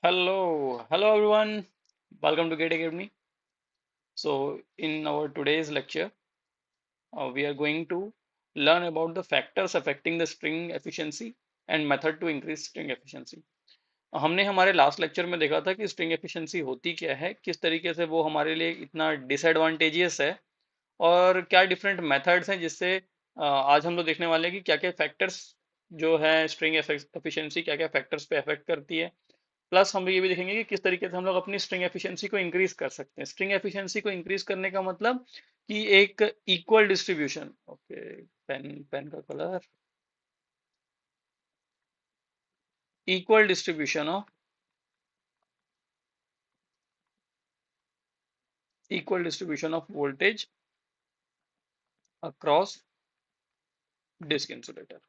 Hello everyone. Welcome to Gate Academy. So, in our today's lecture, we are going to learn about the factors affecting the string efficiency and method to increase string efficiency. हमने हमारे last lecture में देखा था कि string efficiency होती क्या है, किस तरीके से वो हमारे लिए इतना डिसएडवांटेजियस है और क्या डिफरेंट मेथड्स हैं जिससे आज हम लोग देखने वाले हैं कि क्या क्या फैक्टर्स जो है स्ट्रिंग एफिशिएंसी क्या क्या फैक्टर्स पे अफेक्ट करती है। प्लस हम लोग ये भी देखेंगे कि किस तरीके से हम लोग अपनी स्ट्रिंग एफिशिएंसी को इंक्रीज कर सकते हैं। स्ट्रिंग एफिशिएंसी को इंक्रीज करने का मतलब कि एक equal distribution. Okay, pen pen का colour, equal distribution of voltage across disc insulator.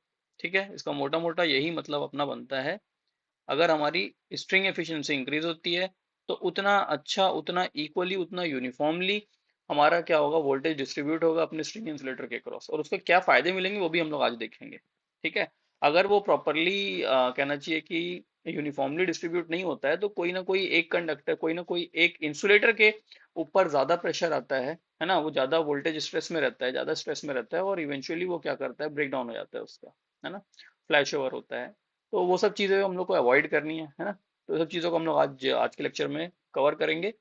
ठीक है, इसका मोटा मोटा यही मतलब अपना बनता है। अगर हमारी स्ट्रिंग एफिशिएंसी इंक्रीज होती है तो उतना अच्छा, उतना इक्वली, उतना यूनिफॉर्मली हमारा क्या होगा, वोल्टेज डिस्ट्रीब्यूट होगा अपने स्ट्रिंग इंसुलेटर के क्रॉस, और उसके क्या फायदे मिलेंगे वो भी हम लोग आज देखेंगे। ठीक है, अगर वो प्रॉपरली कहना चाहिए कि यूनिफॉर्मली डिस्ट्रीब्यूट नहीं होता है तो कोई ना कोई एक कंडक्टर, कोई ना कोई एक इंसुलेटर के ऊपर ज्यादा प्रेशर आता है ना, वो ज्यादा वोल्टेज स्ट्रेस में रहता है, ज्यादा स्ट्रेस में रहता है और इवेंचुअली वो क्या करता है, ब्रेक डाउन हो जाता है उसका, है ना, फ्लैश ओवर होता है। तो वो सब चीज़ें हम लोग को अवॉइड करनी है ना। तो सब चीज़ों को हम लोग आज आज के लेक्चर में कवर करेंगे।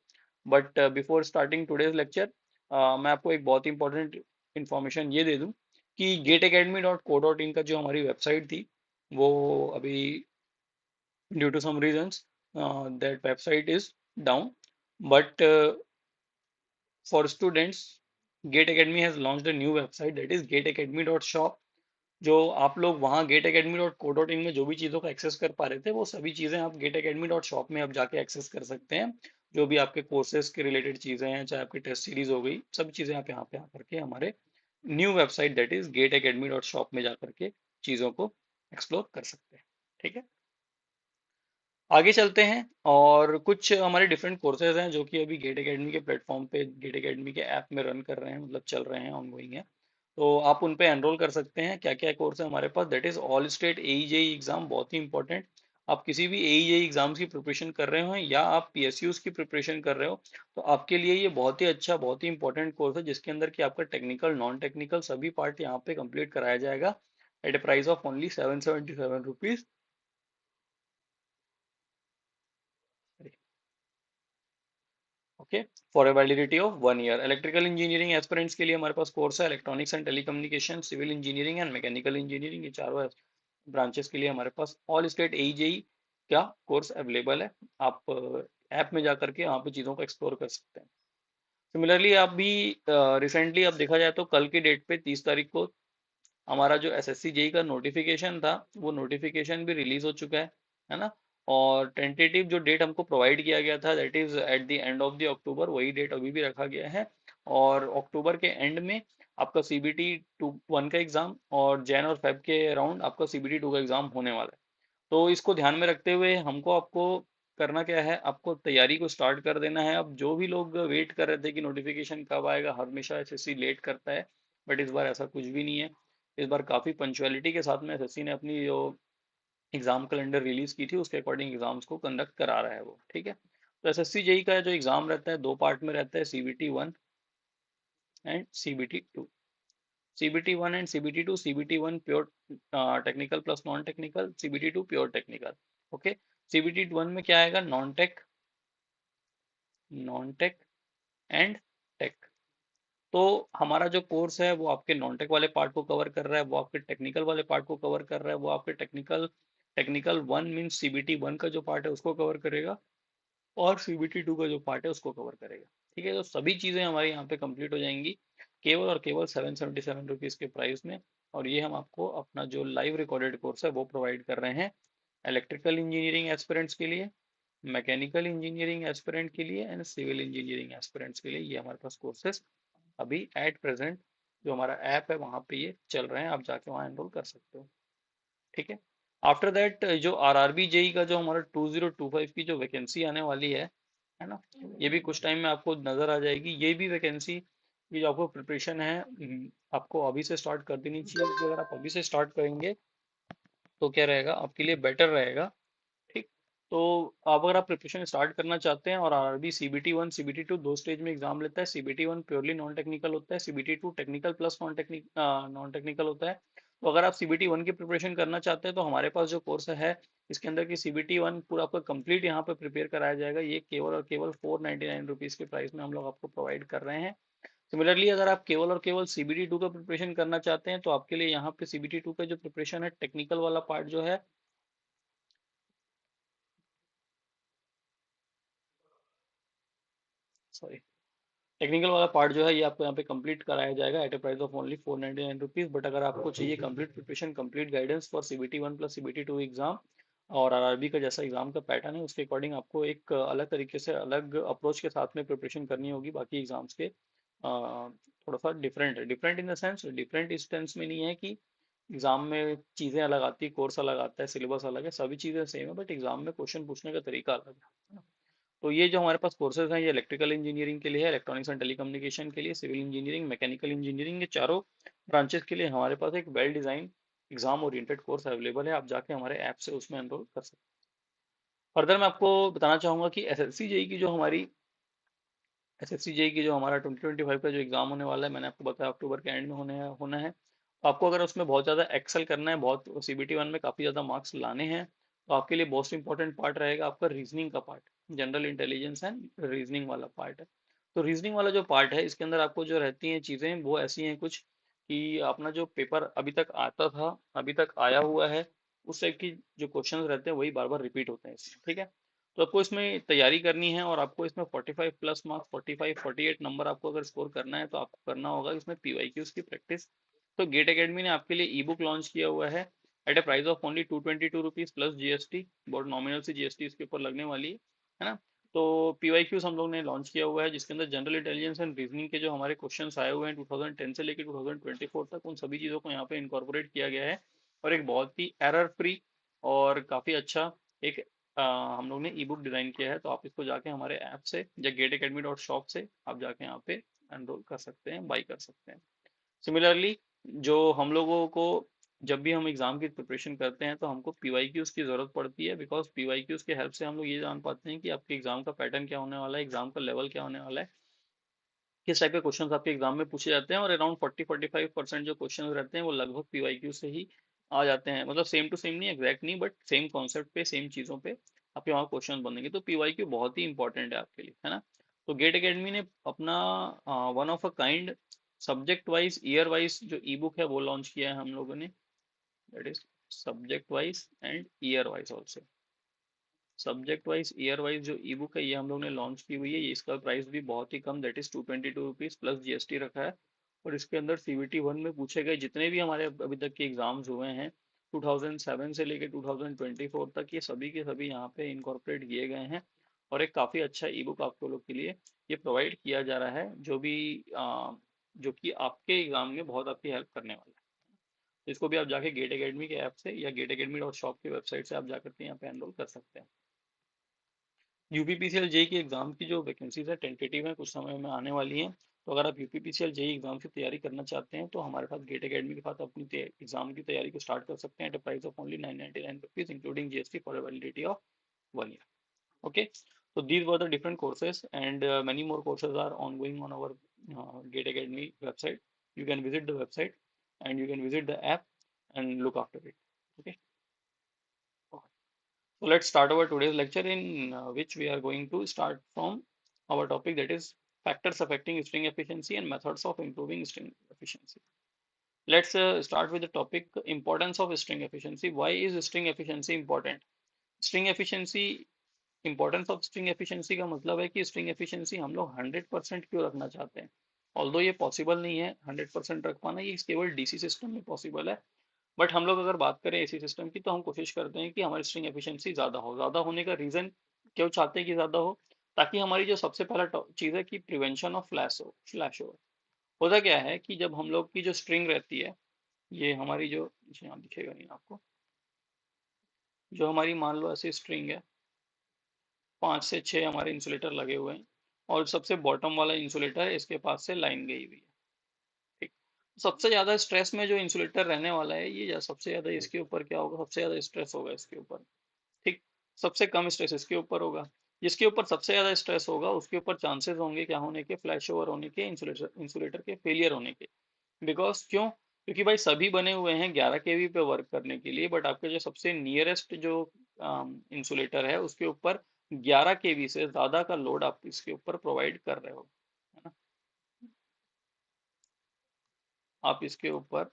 But before starting today's lecture, मैं आपको एक बहुत इंपॉर्टेंट इन्फॉर्मेशन ये दे दूं कि GateAcademy.co.in का जो हमारी वेबसाइट थी, वो अभी due to some reasons that website is down. But for students, GATE Academy has launched a new website that is GateAcademy.shop। जो आप लोग वहाँ GateAcademy.co.in में जो भी चीज़ों का एक्सेस कर पा रहे थे, वो सभी चीज़ें आप GateAcademy.shop में अब जाके एक्सेस कर सकते हैं। जो भी आपके कोर्सेज के रिलेटेड चीज़ें हैं, चाहे आपकी टेस्ट सीरीज हो गई, सब चीज़ें आप यहाँ पे आकर के हमारे new website that is GateAcademy.shop में जाकर के चीज़ों को एक्सप्लोर कर सकते हैं। ठीक है, आगे चलते हैं। और कुछ हमारे डिफरेंट कोर्सेज हैं जो कि अभी गेट एकेडमी के प्लेटफॉर्म पे, गेट एकेडमी के ऐप में रन कर रहे हैं, मतलब चल रहे हैं, ऑनगोइंग है। तो आप उन पे एनरोल कर सकते हैं। क्या क्या कोर्स है हमारे पास, that is all state AE exam, बहुत ही इंपॉर्टेंट। आप किसी भी AE एग्जाम्स की प्रिपरेशन कर रहे हो या आप PSUs की प्रिपरेशन कर रहे हो, तो आपके लिए ये बहुत ही अच्छा, बहुत ही इंपॉर्टेंट कोर्स है, जिसके अंदर कि आपका टेक्निकल, नॉन टेक्निकल सभी पार्ट यहाँ पे कंप्लीट कराया जाएगा at a price of only 777 rupees. Okay, for a validity of 1 year. Electrical engineering aspirants के लिए हमारे पास कोर्स है electronics and telecommunication, civil engineering and mechanical engineering. ये चारों ब्रांचेस के लिए हमारे पास ऑल स्टेट AE का कोर्स अवेलेबल है। आप ऐप में जा करके वहाँ पे चीज़ों को एक्सप्लोर कर सकते हैं। सिमिलरली आप भी रिसेंटली अब देखा जाए तो कल की डेट पे 30 तारीख को हमारा जो SSC जेई का नोटिफिकेशन था, वो नोटिफिकेशन भी रिलीज हो चुका है ना। और टेंटेटिव जो डेट हमको प्रोवाइड किया गया था, that is at the end of the October, वही डेट अभी भी रखा गया है। और अक्टूबर के एंड में आपका CBT 1 का एग्जाम और जैन और फेब के अराउंड आपका CBT 2 का एग्जाम होने वाला है। तो इसको ध्यान में रखते हुए हमको, आपको करना क्या है, आपको तैयारी को स्टार्ट कर देना है। अब जो भी लोग वेट कर रहे थे कि नोटिफिकेशन कब आएगा, हमेशा SSC लेट करता है, बट इस बार ऐसा कुछ भी नहीं है। इस बार काफ़ी पंचुअलिटी के साथ में SSC ने अपनी जो एग्ज़ाम कैलेंडर रिलीज की थी, उसके अकॉर्डिंग एग्जाम्स को कंडक्ट करा रहा है वो। ठीक है, तो SSC जेई का जो एग्ज़ाम रहता है, दो पार्ट में रहता है, CBT 1 and CBT 2। CBT 1 and CBT 2, CBT 1 pure technical plus non technical, CBT 2 pure technical. Okay, CBT 1 में क्या आएगा, non tech, non tech and tech. तो हमारा जो कोर्स है वो आपके नॉन टेक वाले पार्ट को कवर कर रहा है, वो आपके टेक्निकल वाले पार्ट को कवर कर रहा है, वो आपके टेक्निकल टेक्निकल 1 मीन्स CBT 1 का जो पार्ट है उसको कवर करेगा, और CBT 2 का जो पार्ट है उसको कवर करेगा। ठीक है, तो सभी चीज़ें हमारी यहाँ पे कंप्लीट हो जाएंगी केवल और केवल 777 रुपीज़ के प्राइस में। और ये हम आपको अपना जो लाइव रिकॉर्डेड कोर्स है वो प्रोवाइड कर रहे हैं इलेक्ट्रिकल इंजीनियरिंग एस्पिरेंट्स के लिए, मैकेनिकल इंजीनियरिंग एस्पिरेंट के लिए एंड सिविल इंजीनियरिंग एस्पिरेंट्स के लिए। ये हमारे पास कोर्सेज अभी एट प्रेजेंट जो हमारा ऐप है वहाँ पे ये चल रहे हैं, आप जाके वहाँ एनरोल कर सकते हो। ठीक है, आफ्टर दैट जो RRB जेई का जो हमारा 2025 की जो वैकेंसी आने वाली है ना, ये भी कुछ टाइम में आपको नजर आ जाएगी। ये भी वैकेंसी की जो आपको प्रिपरेशन है, आपको अभी से स्टार्ट कर देनी चाहिए, क्योंकि अगर आप अभी से स्टार्ट करेंगे तो क्या रहेगा, आपके लिए बेटर रहेगा। ठीक, तो अगर आप प्रिपरेशन स्टार्ट करना चाहते हैं, और आरआरबी सीबीटी 1 सीबीटी 2 दो स्टेज में एग्जाम लेता है। सीबीटी 1 प्योरली नॉन टेक्निकल होता है, CBT 2 technical plus non technical होता है। तो अगर आप सीबीटी 1 की प्रिपरेशन करना चाहते हैं तो हमारे पास जो कोर्स है इसके अंदर की सीबीटी 1 पूरा आपका कंप्लीट यहाँ पे प्रिपेयर कराया जाएगा। ये केवल और केवल 499 रुपीज़ के प्राइस में हम लोग आपको प्रोवाइड कर रहे हैं। सिमिलरली अगर आप केवल और केवल सीबीटी 2 का प्रिपरेशन करना चाहते हैं तो आपके लिए यहाँ पे सीबीटी 2 का जो प्रिपरेशन है, टेक्निकल वाला पार्ट जो है, सॉरी, टेक्निकल वाला पार्ट जो है ये आपको यहाँ पे कंप्लीट कराया जाएगा at a price of only 499 rupees. But अगर आपको चाहिए complete preparation, complete guidance for CBT 1 plus CBT 2 exam, और आरआरबी का जैसा एग्जाम का पैटर्न है उसके अकॉर्डिंग आपको एक अलग तरीके से, अलग अप्रोच के साथ में प्रिपरेशन करनी होगी बाकी एग्जाम्स के। थोड़ा सा डिफरेंट है, different in the sense, different इस सेंस में नहीं है कि एग्जाम में चीज़ें अलग आती है, कोर्स अलग आता है, सिलेबस अलग है, सभी चीज़ें सेम है, बट एग्जाम में क्वेश्चन पूछने का तरीका अलग है। तो ये जो हमारे पास कोर्सेज हैं, ये इलेक्ट्रिकल इंजीनियरिंग के लिए है, इलेक्ट्रॉनिक्स एंड टेलीकम्युनिकेशन के लिए, सिविल इंजीनियरिंग, मैकेनिकल इंजीनियरिंग, ये चारों ब्रांचेस के लिए हमारे पास एक well design exam oriented course available है। आप जाके हमारे ऐप से उसमें एनरोल कर सकते हैं। फर्दर मैं आपको बताना चाहूंगा कि एसएससी जेई की जो हमारी एसएससी जेई की जो हमारा 2025 का जो एग्जाम होने वाला है, मैंने आपको बताया अक्टूबर के एंड में होना है। तो आपको अगर उसमें बहुत ज़्यादा एक्सेल करना है, बहुत सीबीटी 1 में काफ़ी ज़्यादा मार्क्स लाने हैं, तो आपके लिए मोस्ट इंपॉर्टेंट पार्ट रहेगा आपका रीजनिंग का part. General intelligence and reasoning वाला पार्ट है। तो रीजनिंग वाला जो पार्ट है इसके अंदर आपको जो रहती हैं चीज़ें वो ऐसी हैं कुछ, कि अपना जो पेपर अभी तक आता था, अभी तक आया हुआ है, उस टाइप की जो क्वेश्चंस रहते हैं वही बार बार रिपीट होते हैं इसमें, ठीक है। तो आपको इसमें तैयारी करनी है, और आपको इसमें 45 प्लस मार्क्स, 45 48 नंबर आपको अगर स्कोर करना है तो आपको करना होगा इसमें पीवाईक्यूज की प्रैक्टिस। तो गेट एकेडमी ने आपके लिए ई बुक लॉन्च किया हुआ है at a price of only 222 rupees plus GST. बहुत नॉमिनल सी जीएसटी इसके ऊपर लगने वाली है ना। तो पीवाईक्यूज हम लोग ने लॉन्च किया हुआ है जिसके अंदर जनरल इंटेलिजेंस एंड रीजनिंग के जो हमारे क्वेश्चंस आए हुए हैं 2010 से लेकर 2024 तक, उन सभी चीज़ों को यहाँ पे इनकॉर्पोरेट किया गया है। और एक बहुत ही एरर फ्री और काफ़ी अच्छा एक हम लोग ने ई बुक डिज़ाइन किया है। तो आप इसको जाके हमारे ऐप से या gateacademy.shop से आप जाके यहाँ पे एनरोल कर सकते हैं, बाई कर सकते हैं। सिमिलरली जो हम लोगों को, जब भी हम एग्ज़ाम की प्रिपरेशन करते हैं तो हमको पीवाईक्यूज़ की ज़रूरत पड़ती है, बिकॉज पीवाईक्यूज़ के हेल्प से हम लोग ये जान पाते हैं कि आपके एग्ज़ाम का पैटर्न क्या होने वाला है, एग्ज़ाम का लेवल क्या होने वाला है, किस टाइप के क्वेश्चंस आपके एग्जाम में पूछे जाते हैं। और अराउंड 40-45% जो क्वेश्चन रहते हैं वो लगभग पीवाईक्यू से ही आ जाते हैं। मतलब सेम टू सेम नहीं, एग्जैक्ट नहीं, बट सेम कॉन्सेप्ट पे, सेम चीज़ों पे आपके वहाँ क्वेश्चन बनेंगे। तो पीवाईक्यू बहुत ही इंपॉर्टेंट है आपके लिए, है ना। तो गेट एकेडमी ने अपना one of a kind subject wise, year wise जो ई बुक है वो लॉन्च किया है हम लोगों ने। That is subject wise and year wise also. Subject wise, year wise जो ई बुक है ये हम लोग ने लॉन्च की हुई है। ये इसका प्राइस भी बहुत ही कम, that is 222 rupees plus GST रखा है। और इसके अंदर सीबीटी 1 में पूछे गए जितने भी हमारे अभी तक के एग्जाम्स हुए हैं 2007 से लेकर 2024 तक, ये सभी के सभी यहाँ पे इनकॉर्पोरेट किए गए हैं। और एक काफ़ी अच्छा ई बुक आप लोग के लिए ये प्रोवाइड किया जा रहा है, जो भी जो कि आपके एग्जाम में बहुत आपकी हेल्प करने वाला है। तो इसको भी आप जाके गेट एकेडमी के ऐप से या gateacademy.shop की वेबसाइट से आप जाकर के यहाँ पे एनरोल कर सकते हैं। यूपीपीसीएल जेई की एग्जाम की जो वैकेंसीज है टेंटेटिव है, कुछ समय में आने वाली हैं। तो अगर आप यूपीपीसीएल जेई एग्जाम की तैयारी करना चाहते हैं तो हमारे पास गेट एकेडमी के साथ अपनी एग्जाम की तैयारी को स्टार्ट कर सकते हैं at price of only 999 rupees including GST for validity of 1 year. Okay, so these were the different courses, and many more courses are ongoing on our Gate Academy website. You can visit the website and you can visit the app and look after it. Okay. Okay. So let's start our today's lecture, in which we are going to start from our topic, that is factors affecting string efficiency and methods of improving string efficiency. Let's start with the topic importance of string efficiency. Why is string efficiency important? String efficiency, importance of string efficiency का मतलब है कि string efficiency हम लोग 100% क्यों रखना चाहते हैं। ऑल्दो ये पॉसिबल नहीं है 100% रख पाना, ये केवल डीसी सिस्टम में पॉसिबल है। बट हम लोग अगर बात करें एसी सिस्टम की तो हम कोशिश करते हैं कि हमारी स्ट्रिंग एफिशिएंसी ज़्यादा हो। ज़्यादा होने का रीज़न क्यों चाहते हैं कि ज़्यादा हो, ताकि हमारी जो सबसे पहला चीज़ है कि प्रिवेंशन ऑफ फ्लैश हो। होता क्या है कि जब हम लोग की जो स्ट्रिंग रहती है, ये हमारी जो, यहाँ दिखेगा नहीं आपको, जो हमारी मान लो ऐसी स्ट्रिंग है, 5 से 6 हमारे इंसुलेटर लगे हुए हैं, और सबसे बॉटम वाला इंसुलेटर है, इसके पास से लाइन गई हुई है। ठीक, सबसे ज्यादा स्ट्रेस में जो इंसुलेटर रहने वाला है, ये सबसे ज्यादा इसके ऊपर क्या होगा, सबसे ज्यादा स्ट्रेस होगा इसके ऊपर। ठीक, सबसे कम स्ट्रेस इसके ऊपर होगा। जिसके ऊपर सबसे ज्यादा स्ट्रेस होगा उसके ऊपर चांसेस होंगे क्या होने के, फ्लैश ओवर होने के, इंसुलेटर इंसुलेटर के फेलियर होने के। बिकॉज क्यों? क्योंकि भाई सभी बने हुए हैं 11 केवी पे वर्क करने के लिए, बट आपके जो सबसे नियरेस्ट जो इंसुलेटर है उसके ऊपर 11 केवी से ज्यादा का लोड आप इसके ऊपर प्रोवाइड कर रहे हो, है ना। आप इसके ऊपर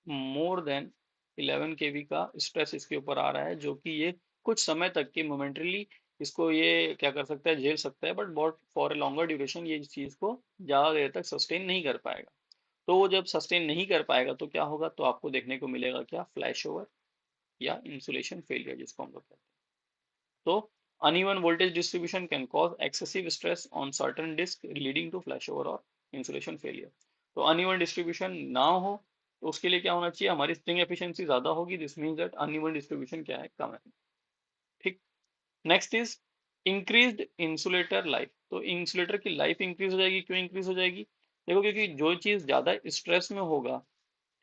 मोर देन 11 केवी का स्ट्रेस इसके ऊपर आ रहा है, जो कि ये कुछ समय तक की मोमेंटरीली इसको ये क्या कर सकता है, झेल सकता है, बट बहुत फॉर ए लॉन्गर ड्यूरेशन ये इस चीज को ज्यादा देर तक सस्टेन नहीं कर पाएगा। तो वो जब सस्टेन नहीं कर पाएगा तो क्या होगा, तो आपको देखने को मिलेगा क्या, फ्लैश ओवर या इंसुलेशन फेलियर जिसको हम लोग कहते हैं। तो uneven voltage distribution can cause excessive stress on certain disk leading to flashover or insulation failure। तो uneven distribution ना हो तो उसके लिए क्या होना चाहिए, हमारी स्प्रिंग एफिशिएंसी ज्यादा होगी, this means that uneven distribution क्या है, कम है। ठीक। Next is increased insulator life. तो इंसुलेटर की लाइफ इंक्रीज हो जाएगी, क्यों इंक्रीज हो जाएगी, देखो क्योंकि जो चीज ज्यादा स्ट्रेस में होगा,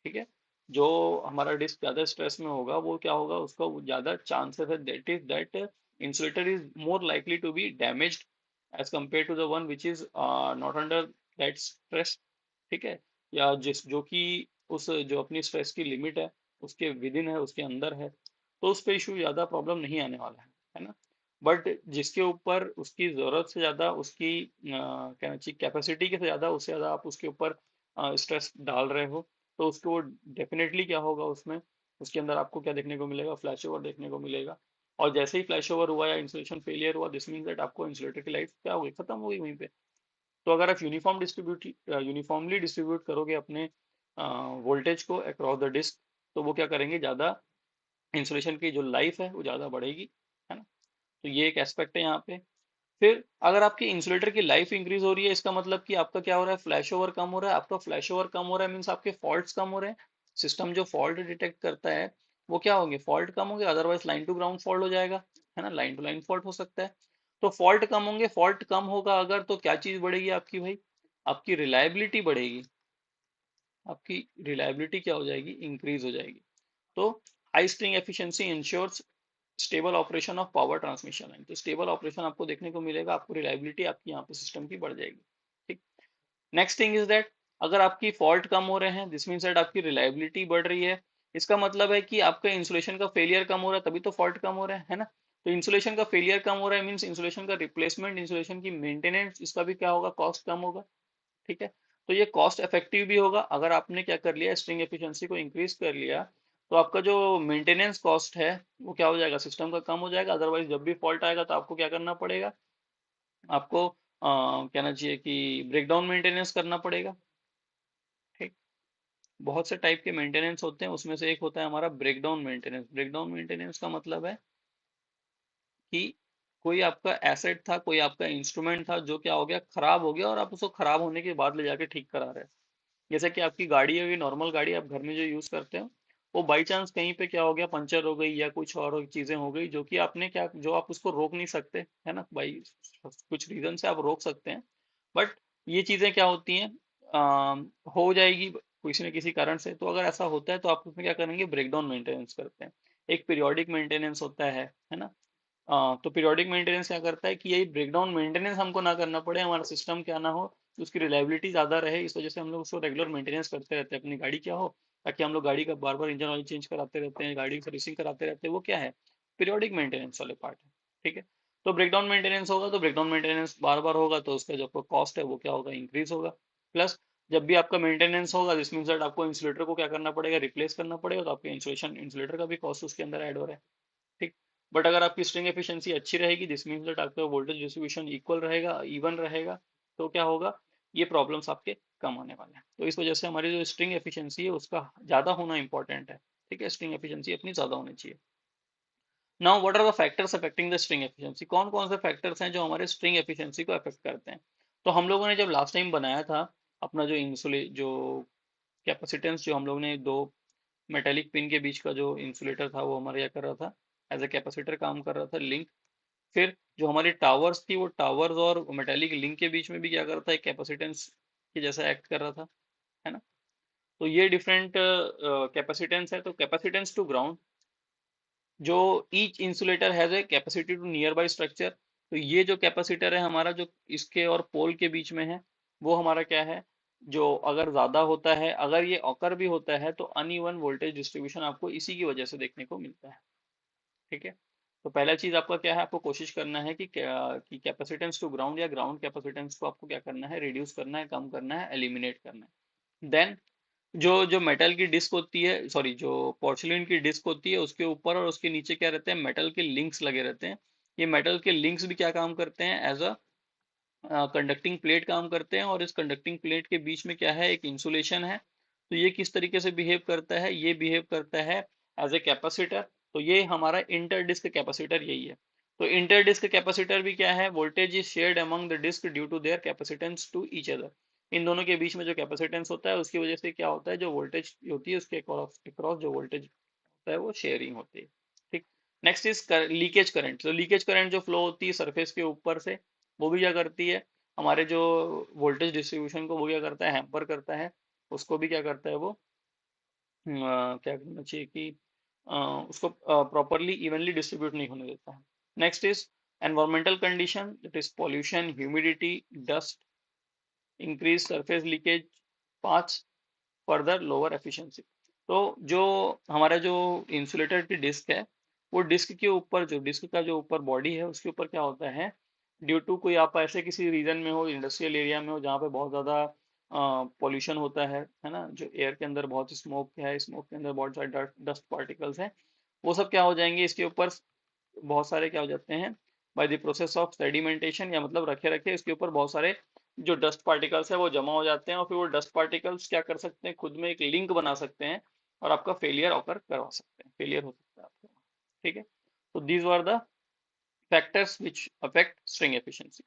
ठीक है, जो हमारा डिस्क ज्यादा स्ट्रेस में होगा वो क्या होगा, उसका वो ज्यादा चांसेस है that is that insulator is more likely to be damaged as compare to the one which is not under that stress. ठीक है, या जिस जो कि उस जो अपनी स्ट्रेस की लिमिट है उसके विद इन है, उसके अंदर है, तो उस पर इशू ज्यादा प्रॉब्लम नहीं आने वाला है ना। बट जिसके ऊपर उसकी जरूरत से ज्यादा उसकी कहना चाहिए कैपेसिटी के से ज्यादा उससे ज्यादा आप उसके ऊपर स्ट्रेस डाल रहे हो, तो उसको डेफिनेटली क्या होगा उसमें, उसके अंदर आपको क्या देखने को मिलेगा, फ्लैश ओवर देखने को मिलेगा। और जैसे ही फ्लैश ओवर हुआ या इंसुलेशन फेलियर हुआ, दिस मीन्स दैट आपको इंसुलेटर की लाइफ क्या होगी, खत्म हो गई वहीं पे। तो अगर आप यूनिफॉर्मली डिस्ट्रीब्यूट करोगे अपने वोल्टेज को अक्रॉस द डिस्क, तो वो क्या करेंगे, ज़्यादा इंसुलेशन की जो लाइफ है वो ज़्यादा बढ़ेगी, है ना। तो ये एक एस्पेक्ट है यहाँ पे। फिर अगर आपकी इंसुलेटर की लाइफ इंक्रीज हो रही है, इसका मतलब कि आपका क्या हो रहा है, फ्लैश ओवर कम हो रहा है। आपका फ्लैश ओवर कम हो रहा है मीन्स आपके फॉल्ट्स कम हो रहे हैं। सिस्टम जो फॉल्ट डिटेक्ट करता है वो क्या होंगे, फॉल्ट कम होंगे, otherwise line to ground fault हो जाएगा, है ना, लाइन टू लाइन फॉल्ट हो सकता है। तो फॉल्ट कम होंगे, फॉल्ट कम होगा अगर, तो क्या चीज बढ़ेगी आपकी भाई, आपकी रिलायबिलिटी बढ़ेगी। आपकी रिलायबिलिटी क्या हो जाएगी, इंक्रीज हो जाएगी। तो high string efficiency ensures stable operation of power transmission line. तो स्टेबल ऑपरेशन आपको देखने को मिलेगा, आपको रिलायबिलिटी आपकी यहाँ पे सिस्टम की बढ़ जाएगी। ठीक। नेक्स्ट थिंग इज दैट अगर आपकी फॉल्ट कम हो रहे हैं, दिस मीन्स दैट आपकी रिलायबिलिटी बढ़ रही है। इसका मतलब है कि आपका इंसुलेशन का फेलियर कम हो रहा है, तभी तो फॉल्ट कम हो रहा है ना। तो इंसुलेशन का फेलियर कम हो रहा है मीन्स इंसुलेशन का रिप्लेसमेंट, इंसुलेशन की मेंटेनेंस, इसका भी क्या होगा, कॉस्ट कम होगा। ठीक है, तो ये कॉस्ट इफेक्टिव भी होगा। अगर आपने क्या कर लिया, स्ट्रिंग एफिशिएंसी को इंक्रीज कर लिया, तो आपका जो मेंटेनेंस कॉस्ट है वो क्या हो जाएगा, सिस्टम का कम हो जाएगा। अदरवाइज जब भी फॉल्ट आएगा तो आपको क्या करना पड़ेगा, आपको कहना चाहिए कि ब्रेकडाउन मेंटेनेंस करना पड़ेगा। ठीक। बहुत से टाइप के मेंटेनेंस होते हैं, उसमें से एक होता है हमारा ब्रेकडाउन मेंटेनेंस। ब्रेकडाउन मेंटेनेंस का मतलब है कि कोई आपका एसेट था, कोई आपका इंस्ट्रूमेंट था जो क्या हो गया, खराब हो गया, और आप उसको खराब होने के बाद ले जाके ठीक करा रहे हैं। जैसे कि आपकी गाड़ी है, नॉर्मल गाड़ी आप घर में जो यूज करते हो, वो बाई चांस कहीं पे क्या हो गया, पंचर हो गई या कुछ और चीजें हो गई, जो कि आपने क्या, जो आप उसको रोक नहीं सकते, है ना, भाई कुछ रीजन से आप रोक सकते हैं, बट ये चीजें क्या होती हैं, हो जाएगी किसी न किसी कारण से। तो अगर ऐसा होता है तो आप उसमें क्या करेंगे, ब्रेकडाउन मेंटेनेंस करते हैं। एक पीरियोडिक मेंटेनेंस होता है ना। तो पीरियोडिक मेंटेनेंस क्या करता है कि यही ब्रेकडाउन मेंटेनेंस हमको ना करना पड़े, हमारा सिस्टम क्या ना हो, तो उसकी रिलायबिलिटी ज्यादा रहे, इस वजह से हम लोग उसको रेगुलर मेंटेनेंस करते रहते हैं, अपनी गाड़ी क्या हो, ताकि हम लोग गाड़ी का बार बार इंजन ऑयल चेंज कराते रहते हैं, गाड़ी की सर्विसिंग कराते रहते हैं, वो क्या है, पीरियोडिक मेंटेनेंस वाले पार्ट है। ठीक है, तो ब्रेकडाउन मेंटेनेंस होगा, तो ब्रेकडाउन मेंटेनेंस बार बार होगा, तो उसका जो आपका कॉस्ट है वो क्या होगा, इंक्रीज होगा। प्लस जब भी आपका मेंटेनेंस होगा, दिस मीन्स दैट आपको इंसुलेटर को क्या करना पड़ेगा, रिप्लेस करना पड़ेगा, तो आपके इंसुलेशन इंसुलेटर का भी कॉस्ट उसके अंदर ऐड हो रहा है। ठीक। बट अगर आपकी स्ट्रिंग एफिशिएंसी अच्छी रहेगी, दिस मीन्स दैट आपका वोल्टेज डिस्ट्रीब्यूशन इक्वल रहेगा, इवन रहेगा, तो क्या होगा, ये प्रॉब्लम्स आपके कम होने वाले हैं। तो इस वजह से हमारी जो स्ट्रिंग एफिशिएंसी है उसका ज़्यादा होना इंपॉर्टेंट है। ठीक है, स्ट्रिंग एफिशिएंसी अपनी ज़्यादा होनी चाहिए। Now what are the factors affecting the string efficiency, कौन कौन से फैक्टर्स हैं जो हमारे स्ट्रिंग एफिशिएंसी को अफेक्ट करते हैं। तो हम लोगों ने जब लास्ट टाइम बनाया था अपना जो जो कैपेसिटेंस, जो हम लोग ने दो मेटेलिक पिन के बीच का जो इंसुलेटर था वो हमारे क्या कर रहा था, एज ए कैपेसिटर काम कर रहा था, लिंक। फिर जो हमारी टावर्स थी, वो टावर्स और मेटेलिक लिंक के बीच में भी क्या कर रहा था, एक कैपेसिटेंस की जैसा एक्ट कर रहा था, है ना। तो ये डिफरेंट कैपेसिटेंस है। तो कैपेसिटेंस टू ग्राउंड, जो each insulator has a capacity to nearby structure. तो ये जो कैपेसिटर है हमारा, जो इसके और पोल के बीच में है, वो हमारा क्या है, जो अगर ज्यादा होता है, अगर ये ऑकर भी होता है, तो अनइवन वोल्टेज डिस्ट्रीब्यूशन आपको इसी की वजह से देखने को मिलता है। ठीक है। तो पहला चीज आपका क्या है, आपको कोशिश करना है कि कैपेसिटेंस टू ग्राउंड या ग्राउंड कैपेसिटेंस को आपको क्या करना है, रिड्यूस करना है, कम करना है, एलिमिनेट करना है। देन जो जो मेटल की डिस्क होती है, सॉरी, जो पोर्सिलिन की डिस्क होती है, उसके ऊपर और उसके नीचे क्या रहते हैं, मेटल के लिंक्स लगे रहते हैं। ये मेटल के लिंक्स भी क्या काम करते हैं, एज अ कंडक्टिंग प्लेट काम करते हैं, और इस कंडक्टिंग प्लेट के बीच में क्या है, एक इंसुलेशन है। तो ये किस तरीके से बिहेव करता है, ये बिहेव करता है एज ए कैपेसिटर। तो ये हमारा इंटर डिस्क कैपेसिटर यही है। तो इंटर डिस्क कैपेसिटर भी क्या है, voltage is shared among the disc due to their capacitance to each other. इन दोनों के बीच में जो कैपेसिटेंस होता है, उसकी वजह से क्या होता है, जो वोल्टेज होती है उसके अक्रॉस जो वोल्टेज होता है वो शेयरिंग होती है। ठीक। Next is leakage current. तो लीकेज करंट जो फ्लो होती है सरफेस के ऊपर से, वो भी क्या करती है, हमारे जो वोल्टेज डिस्ट्रीब्यूशन को वो क्या करता है, हैम्पर करता है। उसको भी क्या करता है वो, क्या करना चाहिए कि अ, उसको प्रॉपरली इवनली डिस्ट्रीब्यूट नहीं होने देता है। Next is environmental condition, that is pollution, humidity, dust, increase surface leakage. पांच, फर्दर लोअर एफिशिएंसी। तो जो हमारा जो इंसुलेटर की डिस्क है, वो डिस्क के ऊपर, जो डिस्क का जो ऊपर बॉडी है, उसके ऊपर क्या होता है, ड्यू टू कोई आप ऐसे किसी रीजन में हो, इंडस्ट्रियल एरिया में हो, जहाँ पे बहुत ज़्यादा पॉल्यूशन होता है ना, जो एयर के अंदर बहुत स्मोक है, स्मोक के अंदर बहुत सारे डस्ट पार्टिकल्स हैं, वो सब क्या हो जाएंगे इसके ऊपर, बहुत सारे क्या हो जाते हैं, by the process of sedimentation, या मतलब रखे रखे इसके ऊपर बहुत सारे जो डस्ट पार्टिकल्स है वो जमा हो जाते हैं, और फिर वो डस्ट पार्टिकल्स क्या कर सकते हैं, खुद में एक लिंक बना सकते हैं, और आपका फेलियर ऑकर करवा सकते हैं, फेलियर हो सकता है आपका। ठीक है। तो these are the factors which affect string efficiency.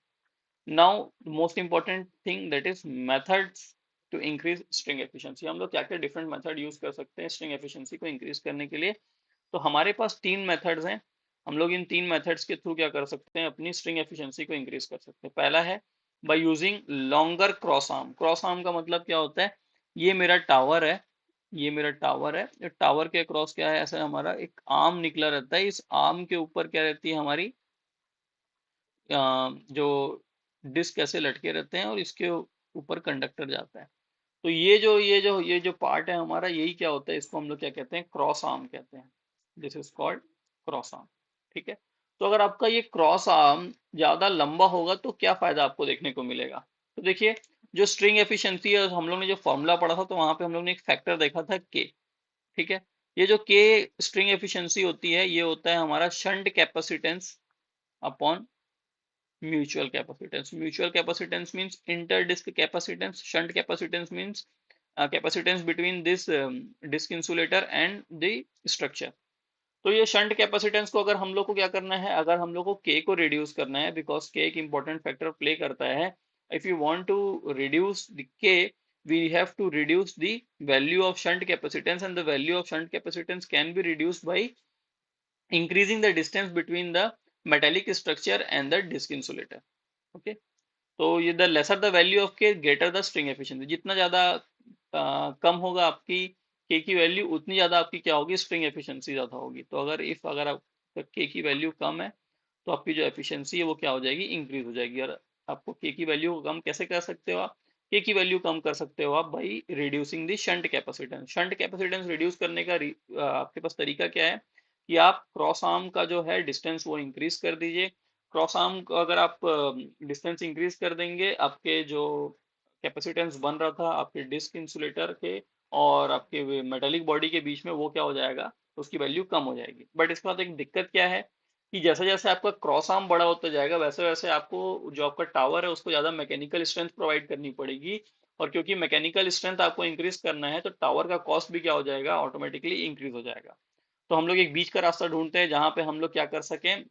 Now most important thing, that is methods to increase string efficiency. हम लोग क्या क्या डिफरेंट मेथड यूज कर सकते हैं स्ट्रिंग एफिशिएंसी को इंक्रीज करने के लिए। तो हमारे पास तीन मेथड्स हैं। हम लोग इन तीन मेथड्स के थ्रू क्या कर सकते हैं, अपनी स्ट्रिंग एफिशिएंसी को इंक्रीज कर सकते हैं। पहला है by using longer cross arm. Cross arm का मतलब क्या होता है, ये मेरा टावर है, ये मेरा टावर है, ये टावर के अक्रॉस क्या है, ऐसा हमारा एक आर्म निकला रहता है। इस आर्म के ऊपर क्या रहती है हमारी, जो डिस्क ऐसे लटके रहते हैं, और इसके ऊपर कंडक्टर जाता है। तो ये जो पार्ट है हमारा, यही क्या होता है, इसको हम लोग क्या कहते हैं, क्रॉस आर्म कहते हैं। This is called cross arm. ठीक है। तो अगर आपका ये क्रॉस आर्म ज्यादा लंबा होगा, तो क्या फायदा आपको देखने को मिलेगा। तो देखिए, जो स्ट्रिंग एफिशिएंसी है, हम लोग ने जो फॉर्मूला पढ़ा था, तो वहां पे हम लोग ने एक फैक्टर देखा था के। ठीक है। ये जो के स्ट्रिंग एफिशिएंसी होती है, ये होता है हमारा shunt capacitance upon mutual capacitance. Mutual capacitance means inter disc capacitance, shunt capacitance means capacitance between this disc insulator and the structure. तो ये शंट कैपेसिटेंस को अगर हम लोग को क्या करना है, अगर हम लोग को के को रिड्यूस करना है, बिकॉज के एक इंपॉर्टेंट फैक्टर प्ले करता है। If you want to reduce the K, we have to reduce the value of shunt capacitance, and the value of shunt capacitance can be reduced by increasing the distance between the metallic structure and the disc insulator. Okay. तो ये the lesser the value of के, greater the string efficiency. जितना ज्यादा कम होगा आपकी के की value, उतनी ज्यादा आपकी क्या होगी, स्ट्रिंग एफिशिएंसी ज्यादा होगी। तो अगर आप के की वैल्यू कम है, तो आपकी जो एफिशिएंसी है वो क्या हो जाएगी, इंक्रीज हो जाएगी। और आपको के की वैल्यू को कम कैसे कर सकते हो आप, के की वैल्यू कम कर सकते हो आप by reducing the shunt capacitance. Shunt capacitance reduce करने का आपके पास तरीका क्या है, कि आप क्रॉस आर्म का जो है डिस्टेंस वो इंक्रीज कर दीजिए। क्रॉस आर्म को अगर आप डिस्टेंस इंक्रीज कर देंगे, आपके जो कैपेसिटेंस बन रहा था आपके डिस्क इंसुलेटर के और आपके मेटालिक बॉडी के बीच में, वो क्या हो जाएगा, तो उसकी वैल्यू कम हो जाएगी। बट इसके बाद एक दिक्कत क्या है, कि जैसे जैसे आपका क्रॉस आर्म बड़ा होता जाएगा, वैसे वैसे आपको जो आपका टावर है उसको ज़्यादा मैकेनिकल स्ट्रेंथ प्रोवाइड करनी पड़ेगी। और क्योंकि मैकेनिकल स्ट्रेंथ आपको इंक्रीज करना है, तो टावर का कॉस्ट भी क्या हो जाएगा, ऑटोमेटिकली इंक्रीज हो जाएगा। तो हम लोग एक बीच का रास्ता ढूंढते हैं, जहाँ पे हम लोग क्या कर सकें,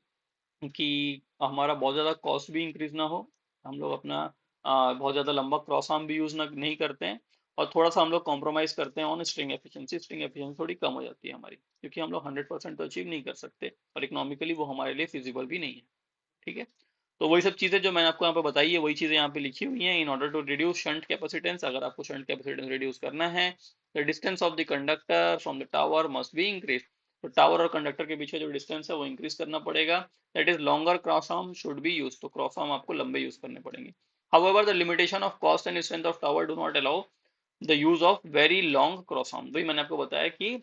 कि हमारा बहुत ज़्यादा कॉस्ट भी इंक्रीज ना हो, हम लोग अपना बहुत ज़्यादा लंबा क्रॉस आर्म भी यूज़ ना नहीं करते हैं, और थोड़ा सा हम लोग कॉम्प्रोमाइज़ करते हैं on string efficiency. String efficiency थोड़ी कम हो जाती है हमारी, क्योंकि हम लोग 100% तो अचीव नहीं कर सकते, और इकोनॉमिकली वो हमारे लिए फिजिबल भी नहीं है। ठीक है। तो वही सब चीज़ें जो मैंने आपको यहाँ पे बताई है, वही चीज़ें यहाँ पे लिखी हुई हैं। In order to reduce shunt capacitance, अगर आपको शंट कैपेसिटेंस रिड्यूस करना है, the distance of the conductor from the tower must be increase. तो टावर और कंडक्टर के बीच का जो डिस्टेंस है वो इंक्रीज करना पड़ेगा। That is longer cross arm should be use, तो क्रॉस आर्म आपको लंबे यूज करने पड़ेंगे। However the limitation of cost and strength of tower do not allow the use of very long cross arm. वही मैंने आपको बताया कि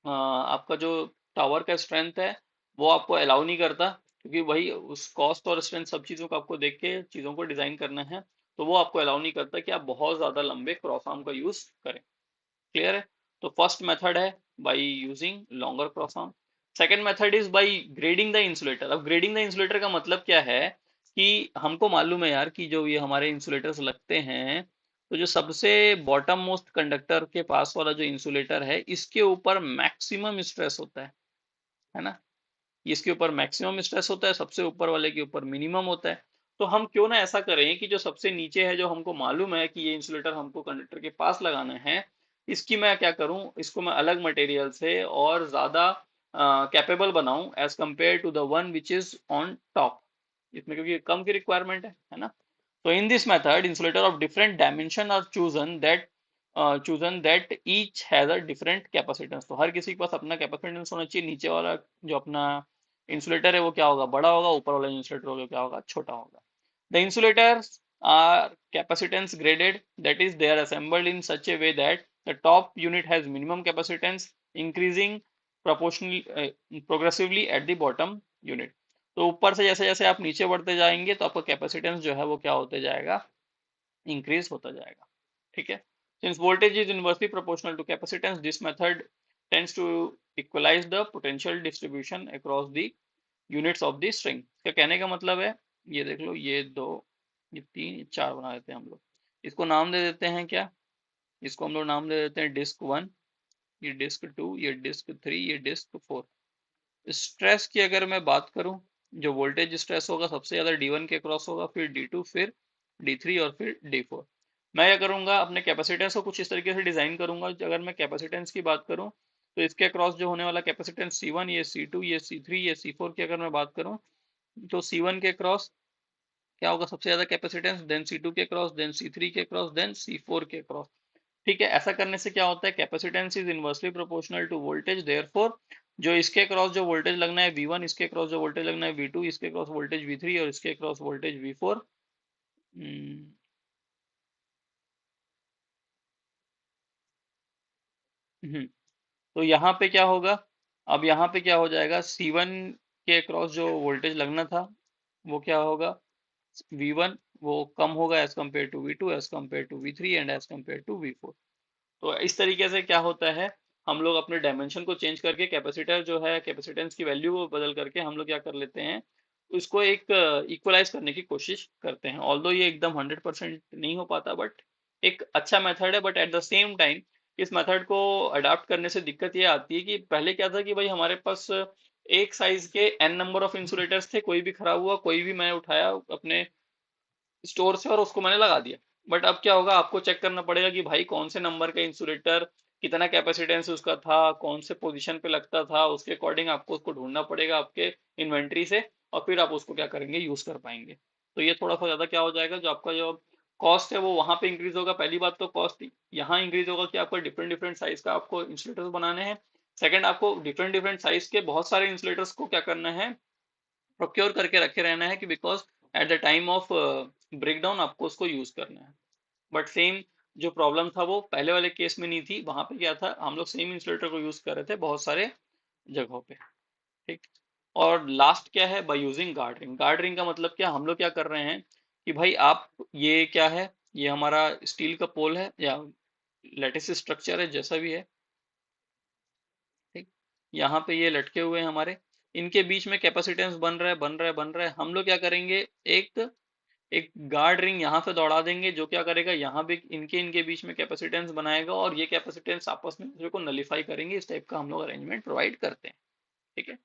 आपका जो टावर का स्ट्रेंथ है वो आपको अलाउ नहीं करता, क्योंकि वही उस कॉस्ट और स्ट्रेंथ सब चीज़ों को आपको देख के चीज़ों को डिज़ाइन करना है, तो वो आपको अलाउ नहीं करता कि आप बहुत ज़्यादा लंबे क्रॉस आर्म का यूज़ करें। क्लियर है? तो फर्स्ट मेथड है by using longer cross arm. Second method is by grading the insulator. अब ग्रेडिंग द इंसुलेटर का मतलब क्या है कि हमको मालूम है यार कि जो ये हमारे इंसुलेटर्स लगते हैं, तो जो सबसे बॉटम मोस्ट कंडक्टर के पास वाला जो इंसुलेटर है इसके ऊपर मैक्सिमम स्ट्रेस होता है ना। इसके ऊपर मैक्सिमम स्ट्रेस होता है, सबसे ऊपर वाले के ऊपर मिनिमम होता है। तो हम क्यों ना ऐसा करें कि जो सबसे नीचे है, जो हमको मालूम है कि ये इंसुलेटर हमको कंडक्टर के पास लगाना है, इसकी मैं क्या करूं, इसको मैं अलग मटेरियल से और ज्यादा कैपेबल बनाऊं as compare to the one which is on top, इसमें क्योंकि कम की रिक्वायरमेंट है ना। तो in this method, insulator of different dimension are chosen that each has a different capacitance। तो हर किसी के पास अपना कैपेसिटेंस होना चाहिए। नीचे वाला जो अपना इंसुलेटर है वो क्या होगा, बड़ा होगा, ऊपर वाला इंसुलेटर होगा क्या होगा, छोटा होगा। The insulators are capacitance graded, that is they are assembled in such a way that the top unit has minimum capacitance increasing proportionally progressively at the bottom unit। तो ऊपर से जैसे जैसे आप नीचे बढ़ते जाएंगे तो आपका कैपेसिटेंस जो है वो क्या होते जाएगा, इंक्रीज होता जाएगा। ठीक है। Since voltage is inversely proportional to capacitance, this method tends to equalise the potential distribution across the units of the string. क्या कहने का मतलब है, ये देख लो, ये दो, ये तीन, ये चार बना देते हैं हम लोग। इसको नाम दे देते हैं क्या, इसको हम लोग नाम दे देते हैं डिस्क वन, ये डिस्क टू, ये डिस्क थ्री, ये डिस्क फोर। स्ट्रेस की अगर मैं बात करूं, जो वोल्टेज स्ट्रेस होगा सबसे ज्यादा D1 के क्रॉस होगा, फिर D2, फिर D3 और फिर D4। मैं क्या करूंगा, अपने कैपेसिटेंस को कुछ इस तरीके से डिजाइन करूंगा। अगर मैं कैपेसिटेंस की बात करूं तो इसके क्रॉस जो होने वाला कैपेसिटेंस C1, ये C2, ये C3, ये C4 की अगर मैं बात करूं, तो C1 के क्रॉस क्या होगा, सबसे ज्यादा कैपेसिटेंस, देन C2 के क्रॉस, देन C3 के क्रॉस, देन C4 के क्रॉस। ठीक है। ऐसा करने से क्या होता है, capacitance is inversely proportional to voltage, therefore जो इसके क्रॉस जो वोल्टेज लगना है V1, इसके क्रॉस जो वोल्टेज लगना है V2, इसके क्रॉस वोल्टेज V3 और इसके क्रॉस वोल्टेज V4। तो यहाँ पे क्या होगा, अब यहाँ पे क्या हो जाएगा, C1 के क्रॉस जो वोल्टेज लगना था वो क्या होगा, V1 वो कम होगा as compare to V2, as compare to V3 and as compare to V4। तो इस तरीके से क्या होता है, हम लोग अपने डायमेंशन को चेंज करके कैपेसिटर जो है, कैपेसिटेंस की वैल्यू को बदल करके हम लोग क्या कर लेते हैं, उसको एक इक्वलाइज करने की कोशिश करते हैं। ऑल्दो ये एकदम 100% नहीं हो पाता, बट एक अच्छा मेथड है। But at the same time इस मेथड को अडाप्ट करने से दिक्कत ये आती है कि पहले क्या था कि भाई हमारे पास एक साइज के n नंबर ऑफ इंसुलेटर्स थे, कोई भी खराब हुआ, कोई भी मैंने उठाया अपने स्टोर से और उसको मैंने लगा दिया। बट अब क्या होगा, आपको चेक करना पड़ेगा कि भाई कौन से नंबर का इंसुलेटर, कितना कैपेसिटेंस उसका था, कौन से पोजीशन पे लगता था, उसके अकॉर्डिंग आपको उसको ढूंढना पड़ेगा आपके इन्वेंट्री से, और फिर आप उसको क्या करेंगे, यूज कर पाएंगे। तो ये थोड़ा सा ज्यादा क्या हो जाएगा, जो आपका जो कॉस्ट है वो वहां पे इंक्रीज होगा। पहली बात तो कॉस्ट यहाँ इंक्रीज होगा कि आपको डिफरेंट डिफरेंट साइज का आपको इंसुलेटर्स बनाने हैं। सेकंड, आपको डिफरेंट डिफरेंट साइज के बहुत सारे इंसुलेटर्स को क्या करना है, प्रोक्योर करके रखे रहना है, कि because at the time of breakdown आपको उसको यूज करना है। बट सेम जो प्रॉब्लम था वो पहले वाले केस में नहीं थी, वहां पे क्या था, हम लोग सेम इंसुलेटर को यूज कर रहे थे बहुत सारे जगहों पे। ठीक। और लास्ट क्या है, by using guard ring. Guard ring का मतलब क्या, हम लोग क्या कर रहे हैं कि भाई आप, ये क्या है, ये हमारा स्टील का पोल है या लेटिस स्ट्रक्चर है, जैसा भी है। ठीक। यहाँ पे ये लटके हुए हैं हमारे, इनके बीच में कैपेसिटेंस बन रहा है, बन रहा है, बन रहा है। हम लोग क्या करेंगे, एक एक गार्ड रिंग यहाँ पे दौड़ा देंगे, जो क्या करेगा, यहाँ भी इनके इनके बीच में कैपेसिटेंस बनाएगा, और ये कैपेसिटेंस आपस में दूसरे को नलीफाई करेंगे। इस टाइप का हम लोग अरेंजमेंट प्रोवाइड करते हैं। ठीक है।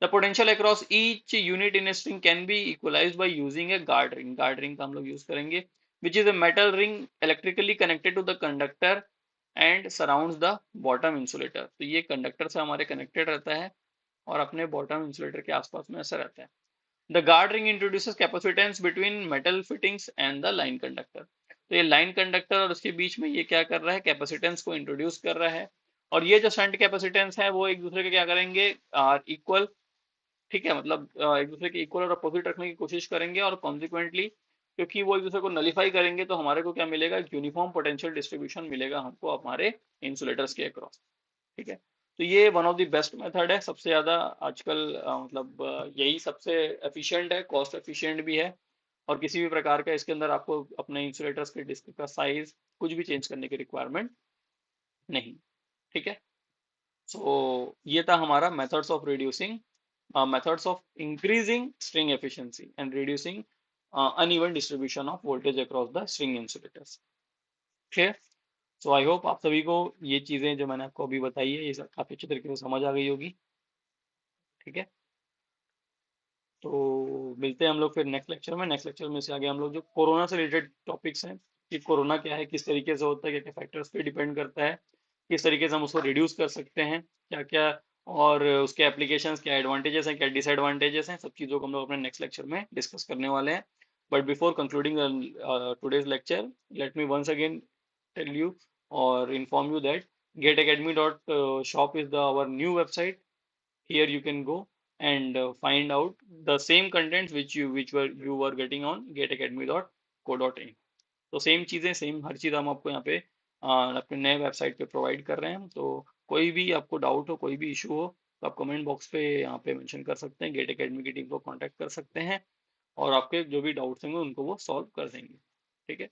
The potential across each unit in string can be equalised by using a guard ring. Guard ring का हम लोग यूज करेंगे, which is a metal ring electrically connected to the conductor and surrounds the bottom insulator. तो ये conductor से हमारे connected रहता है और अपने बॉटम इंसुलेटर के आसपास में ऐसा रहता है। The guard ring introduces capacitance between metal fittings and the line conductor। तो ये लाइन कंडक्टर और उसके बीच में ये क्या कर रहा है, कैपेसिटेंस को इंट्रोड्यूस कर रहा है। और ये जो शंट कैपेसिटेंस है वो एक दूसरे के क्या करेंगे, इक्वल, ठीक है, मतलब एक दूसरे के इक्वल और अपोजिट रखने की कोशिश करेंगे, और कॉन्सिक्वेंटली क्योंकि वो एक दूसरे को नलीफाई करेंगे तो हमारे को क्या मिलेगा, यूनिफॉर्म पोटेंशियल डिस्ट्रीब्यूशन मिलेगा हमको हमारे इंसुलेटर्स के अक्रॉस। ठीक है, तो ये one of the best method है, सबसे ज़्यादा आजकल मतलब यही सबसे एफिशिएंट है, कॉस्ट एफिशिएंट भी है, और किसी भी प्रकार का इसके अंदर आपको अपने इंसुलेटर्स के डिस्क का साइज कुछ भी चेंज करने की रिक्वायरमेंट नहीं। ठीक है, सो ये था हमारा methods of reducing, methods of increasing string efficiency and reducing uneven distribution of voltage across the string insulators। clear? So I hope आप सभी को ये चीजें जो मैंने आपको अभी बताई है ये सब काफी अच्छे तरीके से समझ आ गई होगी। ठीक है, तो मिलते हैं हम लोग फिर नेक्स्ट लेक्चर में। नेक्स्ट लेक्चर में से आगे हम लोग जो कोरोना से रिलेटेड टॉपिक्स हैं कि कोरोना क्या है, किस तरीके से होता है, क्या क्या फैक्टर्स पे डिपेंड करता है, किस तरीके से हम उसको रिड्यूस कर सकते हैं, क्या क्या, और उसके एप्लीकेशंस क्या एडवांटेजेस हैं, क्या डिसएडवांटेजेस हैं, सब चीज़ों को हम लोग अपने नेक्स्ट लेक्चर में डिस्कस करने वाले हैं। But before concluding today's lecture, let me once again tell you और inform you that getacademy.shop is the our new website. Here you can go and find out the same contents which you were getting on getacademy.co.in। तो same चीज़ें, same हर चीज़ हम आपको यहाँ पे अपने नए website पे प्रोवाइड कर रहे हैं। तो कोई भी आपको डाउट हो, कोई भी इशू हो, तो आप कमेंट बॉक्स पे यहाँ पे मेंशन कर सकते हैं, गेट एकेडमी की टीम को कांटेक्ट कर सकते हैं, और आपके जो भी डाउट्स होंगे उनको वो सॉल्व कर देंगे। ठीक है,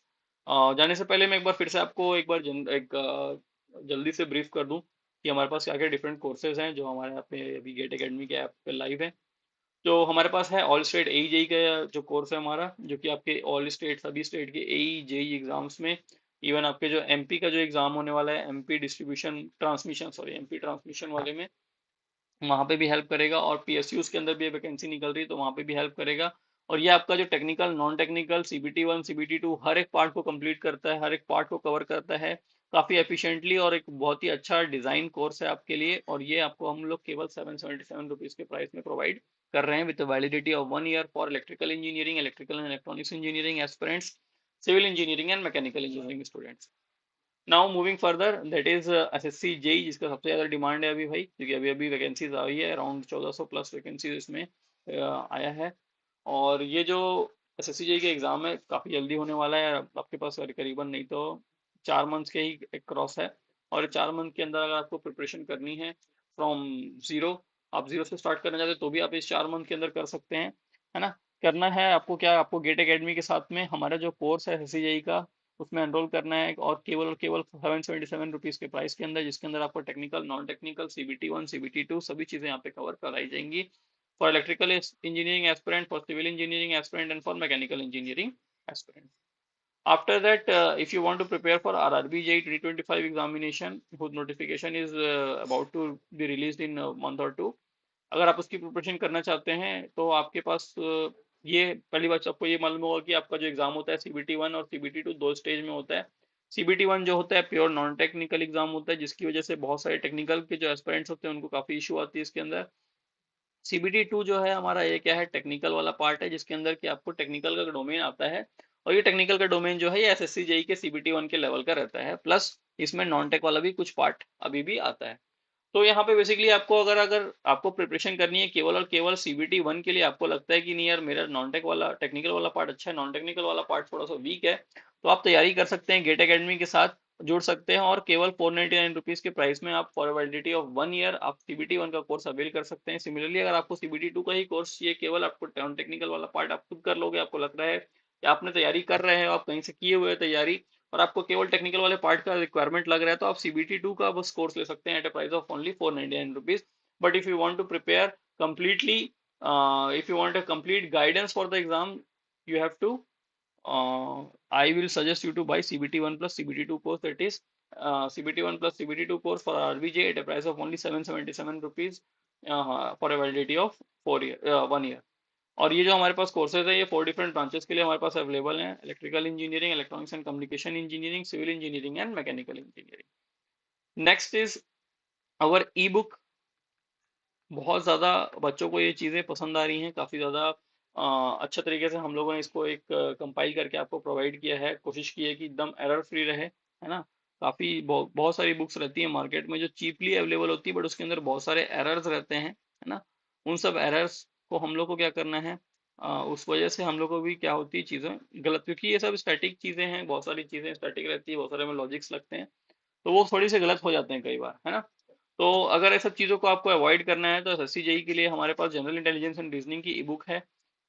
जाने से पहले मैं एक बार फिर से आपको एक बार जल्दी से ब्रीफ कर दूं कि हमारे पास क्या क्या डिफरेंट कोर्सेज हैं जो हमारे यहाँ पे अभी गेट एकेडमी के ऐप पे लाइव है। जो हमारे पास है ऑल स्टेट एई जेई का जो कोर्स है हमारा, जो कि आपके ऑल स्टेट सभी स्टेट के एई जेई एग्जाम्स में, इवन आपके जो एमपी का जो एग्जाम होने वाला है, MP distribution transmission, sorry MP transmission वाले में, वहाँ पे भी हेल्प करेगा, और पीएसयूज के अंदर भी वैकेंसी निकल रही है तो वहाँ पे भी हेल्प करेगा। और ये आपका जो technical non technical CBT1 CBT2 हर एक पार्ट को कंप्लीट करता है, हर एक पार्ट को कवर करता है काफ़ी एफिशिएंटली, और एक बहुत ही अच्छा डिज़ाइन कोर्स है आपके लिए। और ये आपको हम लोग केवल 777 रुपीज़ के प्राइस में प्रोवाइड कर रहे हैं with validity of 1 year for electrical engineering, electrical and electronics engineering aspirants, civil engineering and mechanical engineering students. Now moving further, that is SSC JE, जिसका सबसे ज़्यादा डिमांड है अभी भाई, क्योंकि अभी अभी वैकेंसीज आई है, अराउंड 1400 प्लस वैकेंसीज इसमें आया है। और ये जो एसएससी जेई का एग्ज़ाम है काफ़ी जल्दी होने वाला है, आपके पास करीबन नहीं तो 4 मंथ्स के ही एक क्रॉस है। और 4 मंथ के अंदर अगर आपको प्रिपरेशन करनी है फ्रॉम ज़ीरो, आप ज़ीरो से स्टार्ट करना चाहते हैं तो भी आप इस 4 मंथ के अंदर कर सकते हैं, है ना। करना है आपको क्या, आपको गेट एकेडमी के साथ में हमारा जो कोर्स है एसएससी जेई का, उसमें एनरोल करना है, और केवल 777 रुपीज़ के प्राइस के अंदर, जिसके अंदर आपको technical non technical CBT1 CBT2 सभी चीज़ें यहाँ पे कवर कराई जाएंगी, for electrical engineering aspirant, for civil engineering aspirant, and for mechanical engineering aspirant. After that, if you want to prepare for RRB JEE 2025 examination, whose notification is about to be released in a month or two, अगर आप उसकी preparation करना चाहते हैं तो आपके पास ये पहली बात आपको ये मालूम होगा कि आपका जो एग्जाम होता है CBT1 और CBT2 दो स्टेज में होता है। CBT1 जो होता है प्योर नॉन टेक्निकल एग्जाम होता है, जिसकी वजह से बहुत सारे टेक्निकल के जो एस्पिरेंट्स होते हैं उनको काफ़ी इशू आती है इसके अंदर। CBT2 जो है हमारा, ये क्या है, टेक्निकल वाला पार्ट है, जिसके अंदर कि आपको टेक्निकल का डोमेन आता है, और ये टेक्निकल का डोमेन जो है ये एसएससी जेई के CBT1 के लेवल का रहता है, प्लस इसमें नॉन टेक वाला भी कुछ पार्ट अभी भी आता है। तो यहाँ पे बेसिकली आपको अगर अगर आपको प्रिपरेशन करनी है केवल और केवल CBT1 के लिए, आपको लगता है कि नहीं यार मेरा नॉन टेक वाला टेक्निकल वाला पार्ट अच्छा है, नॉन टेक्निकल वाला पार्ट थोड़ा सा वीक है, तो आप तैयारी कर सकते हैं, गेट एकेडमी के साथ जुड़ सकते हैं, और केवल 499 रुपीज़ के प्राइस में आप फॉर वैलिडिटी ऑफ 1 ईयर आप CBT1 का कोर्स अवेल कर सकते हैं। सिमिलरली अगर आपको CBT2 का ही कोर्स चाहिए, केवल आपको नॉन टेक्निकल वाला पार्ट आप खुद कर लोगे, आपको लग रहा है कि आपने तैयारी कर रहे हैं, आप कहीं से किए हुए हैं तैयारी, और आपको केवल टेक्निकल वाले पार्ट का रिक्वायरमेंट लग रहा है, तो आप CBT2 का बस कोर्स ले सकते हैं at a price of only 499 rupees. But if you want to prepare completely, if you want a complete guidance for the exam, you have to, I will suggest you to buy CBT1 plus CBT2 course, that is CBT1 plus CBT2 course for RBJ at a price of only 777 rupees for a validity of 1 year। और ये जो हमारे पास courses है ये 4 different branches के लिए हमारे पास अवेलेबल हैं, electrical engineering, electronics and communication engineering, civil engineering and mechanical engineering. Next is our e book. बहुत ज़्यादा बच्चों को ये चीज़ें पसंद आ रही हैं, काफ़ी ज़्यादा अच्छा तरीके से हम लोगों ने इसको एक कंपाइल करके आपको प्रोवाइड किया है, कोशिश की है कि एकदम एरर फ्री रहे, है ना। काफ़ी बहुत सारी बुक्स रहती हैं मार्केट में जो चीपली अवेलेबल होती है, बट उसके अंदर बहुत सारे एरर्स रहते हैं, है ना। उन सब एरर्स को हम लोग को क्या करना है, उस वजह से हम लोग को भी क्या होती है चीज़ें गलत, क्योंकि ये सब स्टैटिक चीज़ें हैं, बहुत सारी चीज़ें स्टैटिक रहती है, बहुत सारे में लॉजिक्स लगते हैं, तो वो थोड़ी सी गलत हो जाते हैं कई बार, है ना। तो अगर ऐसा चीज़ों को आपको अवॉइड करना है तो एसएससी जेई के लिए हमारे पास जनरल इंटेलिजेंस एंड रीजनिंग की ई बुक है,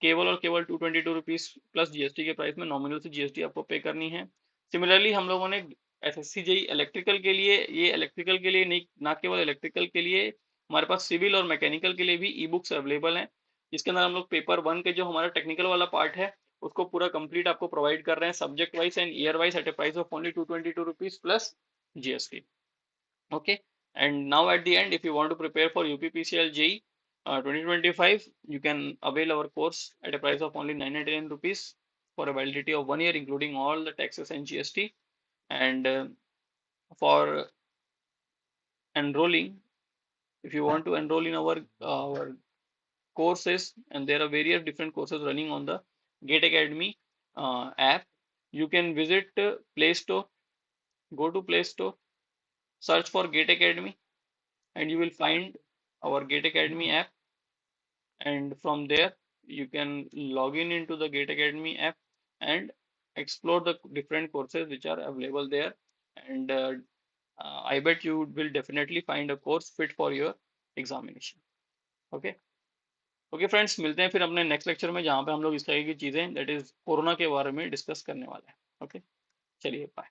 केवल और केवल 222 रुपीज़ प्लस जीएसटी के प्राइस में, नॉमिनल से जीएसटी आपको पे करनी है। सिमिलरली हम लोगों ने एसएससी जेई इलेक्ट्रिकल के लिए, ये इलेक्ट्रिकल के लिए नहीं, ना केवल इलेक्ट्रिकल के लिए, हमारे पास सिविल और मैकेनिकल के लिए भी ई बुक्स अवेलेबल हैं, जिसके अंदर हम लोग पेपर 1 के जो हमारा टेक्निकल वाला पार्ट है उसको पूरा कंप्लीट आपको प्रोवाइड कर रहे हैं, subject wise and year wise, at a price of only 222 rupees plus GST. Okay, and now at the end, if you want to prepare for UPPCL JEE 2025, you can avail our course at a price of only 999 rupees for a validity of 1 year, including all the taxes and GST. And for enrolling, if you want to enroll in our courses, and there are various different courses running on the Gate Academy app, you can visit Play Store, go to Play Store, search for Gate Academy, and you will find our Gate Academy app, and from there you can log in into the Gate Academy app and explore the different courses which are available there, and I bet you will definitely find a course fit for your examination. Okay. Okay friends, मिलते हैं फिर अपने next lecture में, जहाँ पे हम लोग इस तरह की चीज़ें दैट इज कोरोना के बारे में डिस्कस करने वाले हैं। ओके, चलिए बाय।